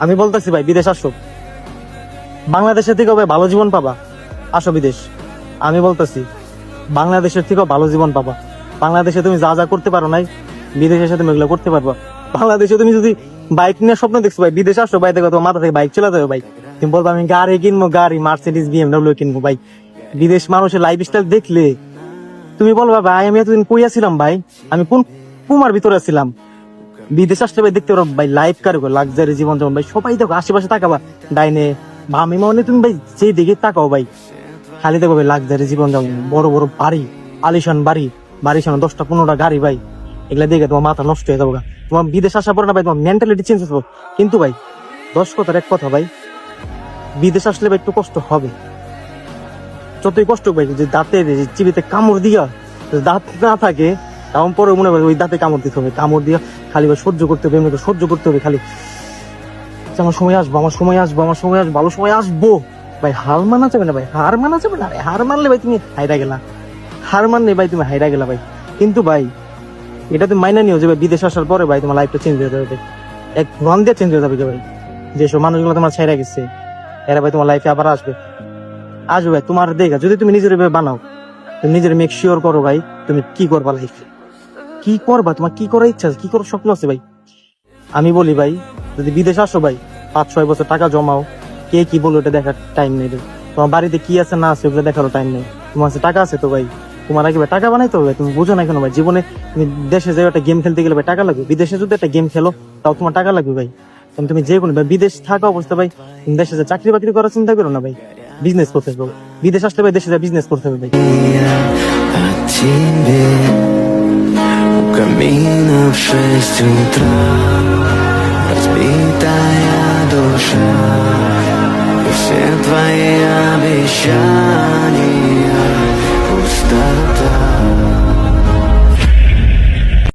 আমি বলতেছি ভাই বিদেশ আসো, বাংলাদেশের থেকেও ভাই ভালো জীবন পাবা। আসো বিদেশ, আমি বলতেছি বাংলাদেশের থেকেও ভালো জীবন পাবা। বাংলাদেশে তুমি যা যা করতে পারো নাই, বিদেশে এসে তুমি এগুলো করতে পারবা। বাংলাদেশে তুমি যদি বাইক নিয়ে স্বপ্ন দেখছো ভাই, বিদেশে আসো ভাই, দেখো তোমার মাথা থেকে বাইক চলে যাবে ভাই। তুমি বলবো আমি গাড়ি কিনবো, গাড়ি মার্সিডিজ বিএমডব্লিউ কিনবো ভাই। বিদেশ মানুষের লাইফ স্টাইল দেখলে তুমি বলবা ভাই আমি এতদিন কইয়া ছিলাম ভাই, আমি কোন কুমার ভিতরে ছিলাম। বিদেশ আসলে ভাই দেখতে পারো ভাই লাইফ কারো লাক্সারি জীবন যেমন ভাই, সবাই দেখো আশেপাশে তাকাবা, ডাইনে বামে মনে তুমি ভাই যেই দিকে তাকাও ভাই, খালি দেখো ভাই লাক্সারি জীবন যেমন, বড় বড় বাড়ি, আলিশান বাড়ি, বাড়ির সামনে 10টা 15টা গাড়ি ভাই। এগুলা দেখে তোমার মাথা নষ্ট হয়ে যাবো। তোমার বিদেশ আসা পরে না ভাই তোমার মেন্টালিটি চেঞ্জ হবো। কিন্তু ভাই 10 কথার এক কথা ভাই, বিদেশ আসলে ভাই একটু কষ্ট হবে। যতই কষ্ট ভাই, যে দাঁতে চিবিতে কামড় দিয়া দাঁত না থাকে, তেমন পরে মনে হয় ওই দাঁতে কামড় দিতে হবে, কামড় দিয়া খালি ভাই সহ্য করতে হবে, এমনি সহ্য করতে হবে খালি। আমার সময় আসবো, আমার সময় আসবো, আমার সময় আসবো, ভালো সময় আসবো ভাই। হার মানা যাবে না ভাই, হার মানা যাবে না। হার মানলে ভাই তুমি হাইরা গেলা, হার মানলে ভাই তুমি হাইরা গেলা ভাই। কিন্তু ভাই এটা তুমি মাইনা নিও যে ভাই বিদেশ আসার পরে ভাই তোমার লাইফটা চেঞ্জ হয়ে যাবে, এক রান দিয়ে চেঞ্জ হয়ে যাবে ভাই। যেসব মানুষগুলো তোমার ছাইরা গেছে এরা ভাই তোমার লাইফে আবার আসবে, আসবে ভাই তোমার দেখা। যদি তুমি নিজের ভাবে বানাও, তুমি নিজের মেক শিওর করো ভাই তুমি কি করবা লাইফে, কি করবা, তোমার কি করার ইচ্ছা আছে, কি করার স্বপ্ন আছে ভাই। আমি বলি ভাই যদি বিদেশ আসো ভাই, 5-6 বছর টাকা জমাও, কে কি বলবো এটা দেখার টাইম নেই ভাই। তোমার বাড়িতে কি আছে না আছে ওগুলো দেখারও টাইম নেই। তোমার কাছে টাকা আছে তো ভাই, তোমার আগে ভাই টাকা বানাইতে হবে। তুমি বুঝো না কেন ভাই, জীবনে তুমি দেশে যাই একটা গেম খেলতে গেলে ভাই টাকা লাগবে, বিদেশে যদি একটা গেম খেলো তাও তোমার টাকা লাগবে ভাই। তুমি যে কোনো ভাই বিদেশ থাকা অবস্থা ভাই, তুমি দেশে যে চাকরি বাকরি করার চিন্তা করো না ভাই, বিজনেস করতে হবে। বিদেশ আসলে ভাই দেশে যা বিজনেস করতে হবে ভাই। Camino в 6 утра, разбитая душа, и все твои обещания